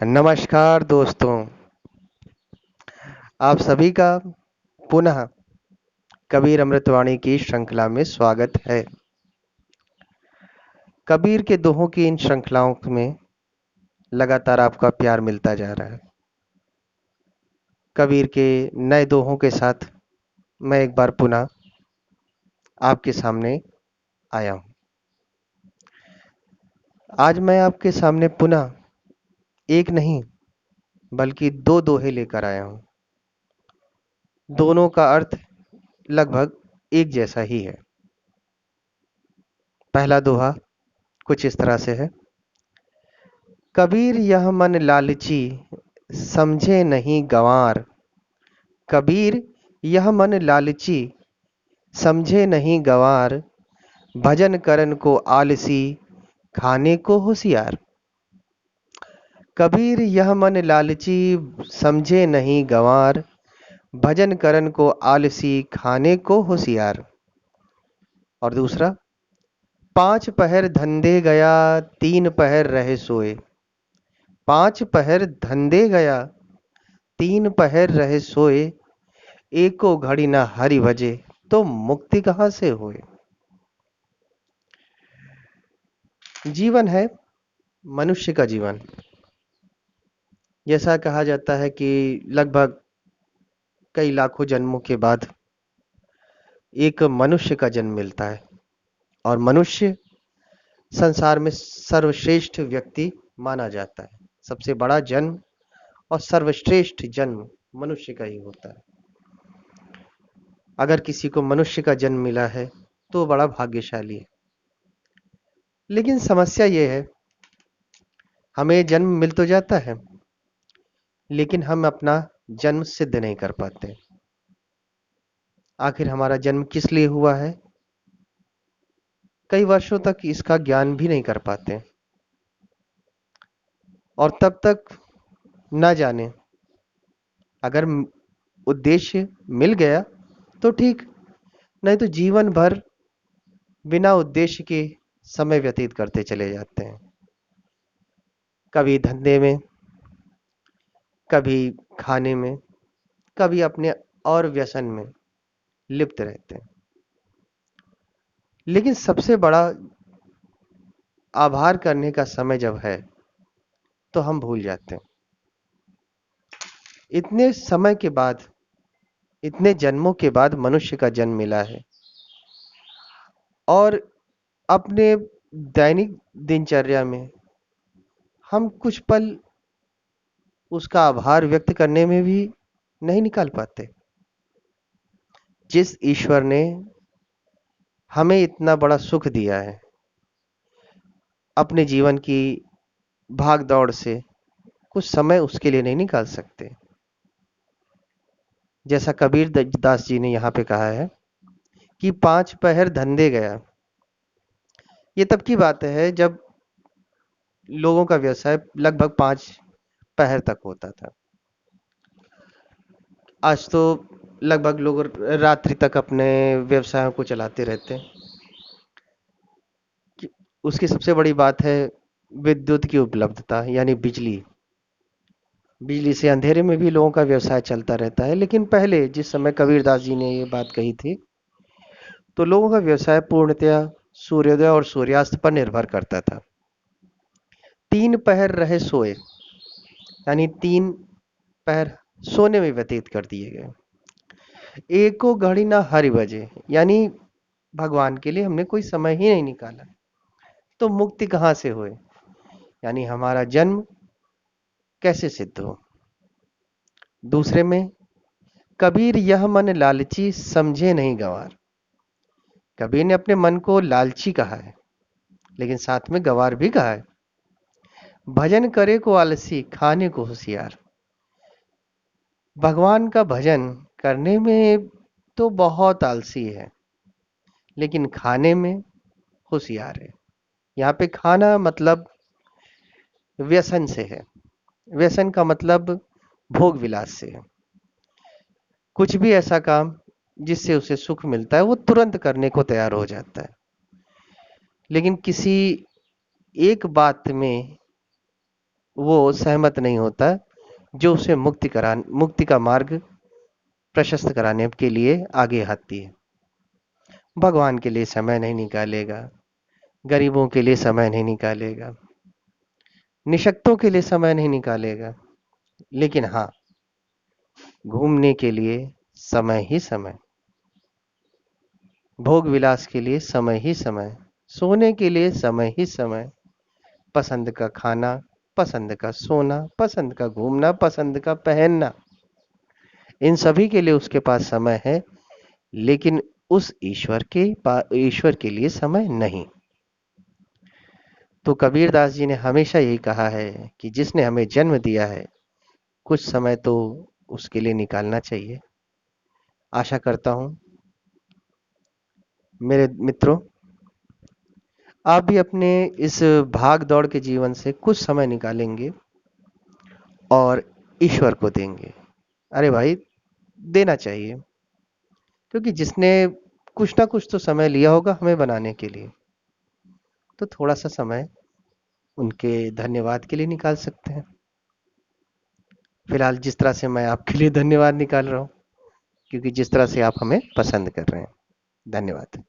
नमस्कार दोस्तों, आप सभी का पुनः कबीर अमृतवाणी की श्रृंखला में स्वागत है। कबीर के दोहों की इन श्रृंखलाओं में लगातार आपका प्यार मिलता जा रहा है। कबीर के नए दोहों के साथ मैं एक बार पुनः आपके सामने आया हूँ। आज मैं आपके सामने पुनः एक नहीं बल्कि दो दोहे लेकर आया हूँ। दोनों का अर्थ लगभग एक जैसा ही है। पहला दोहा कुछ इस तरह से है। कबीर यह मन लालची समझे नहीं गंवार। कबीर यह मन लालची समझे नहीं गंवार। भजन करन को आलसी खाने को होशियार। कबीर यह मन लालची समझे नहीं गंवार। भजन करन को आलसी खाने को होशियार। और दूसरा, पांच पहर धंधे गया तीन पहर रहे सोए। पांच पहर धंधे गया तीन पहर रहे सोए। एको घड़ी न हरि भजे तो मुक्ति कहां से होए। जीवन है मनुष्य का जीवन। जैसा कहा जाता है कि लगभग कई लाखों जन्मों के बाद एक मनुष्य का जन्म मिलता है और मनुष्य संसार में सर्वश्रेष्ठ व्यक्ति माना जाता है। सबसे बड़ा जन्म और सर्वश्रेष्ठ जन्म मनुष्य का ही होता है। अगर किसी को मनुष्य का जन्म मिला है तो बड़ा भाग्यशाली है। लेकिन समस्या ये है, हमें जन्म मिल तो जाता है लेकिन हम अपना जन्म सिद्ध नहीं कर पाते। आखिर हमारा जन्म किस लिए हुआ है, कई वर्षों तक इसका ज्ञान भी नहीं कर पाते और तब तक ना जाने, अगर उद्देश्य मिल गया तो ठीक, नहीं तो जीवन भर बिना उद्देश्य के समय व्यतीत करते चले जाते हैं। कभी धंधे में, कभी खाने में, कभी अपने और व्यसन में लिप्त रहते हैं। लेकिन सबसे बड़ा आभार करने का समय जब है तो हम भूल जाते हैं। इतने समय के बाद, इतने जन्मों के बाद मनुष्य का जन्म मिला है और अपने दैनिक दिनचर्या में हम कुछ पल उसका आभार व्यक्त करने में भी नहीं निकाल पाते। जिस ईश्वर ने हमें इतना बड़ा सुख दिया है, अपने जीवन की भाग दौड़ से कुछ समय उसके लिए नहीं निकाल सकते। जैसा कबीर दास जी ने यहाँ पे कहा है कि पांच पहर धंधे गया। ये तब की बात है जब लोगों का व्यवसाय लगभग पांच पहर तक होता था। आज तो लगभग लोग रात्रि तक अपने व्यवसायों को चलाते रहते हैं। उसकी सबसे बड़ी बात है विद्युत की उपलब्धता, यानी बिजली। बिजली से अंधेरे में भी लोगों का व्यवसाय चलता रहता है। लेकिन पहले जिस समय कबीरदास जी ने ये बात कही थी, तो लोगों का व्यवसाय पूर्णतया सूर्योदय और सूर्यास्त पर निर्भर करता था। तीन पहर रहे सोए, यानी तीन पहर सोने में व्यतीत कर दिए गए। एको घड़ी ना हरि बजे, यानी भगवान के लिए हमने कोई समय ही नहीं निकाला, तो मुक्ति कहां से होए, यानी हमारा जन्म कैसे सिद्ध हो। दूसरे में, कबीर यह मन लालची समझे नहीं गंवार। कबीर ने अपने मन को लालची कहा है लेकिन साथ में गंवार भी कहा है। भजन करे को आलसी खाने को होशियार। भगवान का भजन करने में तो बहुत आलसी है लेकिन खाने में होशियार है। यहाँ पे खाना मतलब व्यसन से है। व्यसन का मतलब भोग विलास से है। कुछ भी ऐसा काम जिससे उसे सुख मिलता है वो तुरंत करने को तैयार हो जाता है। लेकिन किसी एक बात में वो सहमत नहीं होता, जो उसे मुक्ति का मार्ग प्रशस्त कराने के लिए आगे आती है। भगवान के लिए समय नहीं निकालेगा, गरीबों के लिए समय नहीं निकालेगा, निशक्तों के लिए समय नहीं निकालेगा, लेकिन हाँ, घूमने के लिए समय ही समय, भोग विलास के लिए समय ही समय, सोने के लिए समय ही समय, पसंद का खाना, पसंद का सोना, पसंद का घूमना, पसंद का पहनना, इन सभी के लिए उसके पास समय है, लेकिन उस ईश्वर के लिए समय नहीं। तो कबीरदास जी ने हमेशा यही कहा है कि जिसने हमें जन्म दिया है, कुछ समय तो उसके लिए निकालना चाहिए। आशा करता हूं मेरे मित्रों, आप भी अपने इस भाग दौड़ के जीवन से कुछ समय निकालेंगे और ईश्वर को देंगे। अरे भाई, देना चाहिए, क्योंकि जिसने कुछ ना कुछ तो समय लिया होगा हमें बनाने के लिए, तो थोड़ा सा समय उनके धन्यवाद के लिए निकाल सकते हैं। फिलहाल जिस तरह से मैं आपके लिए धन्यवाद निकाल रहा हूं, क्योंकि जिस तरह से आप हमें पसंद कर रहे हैं। धन्यवाद।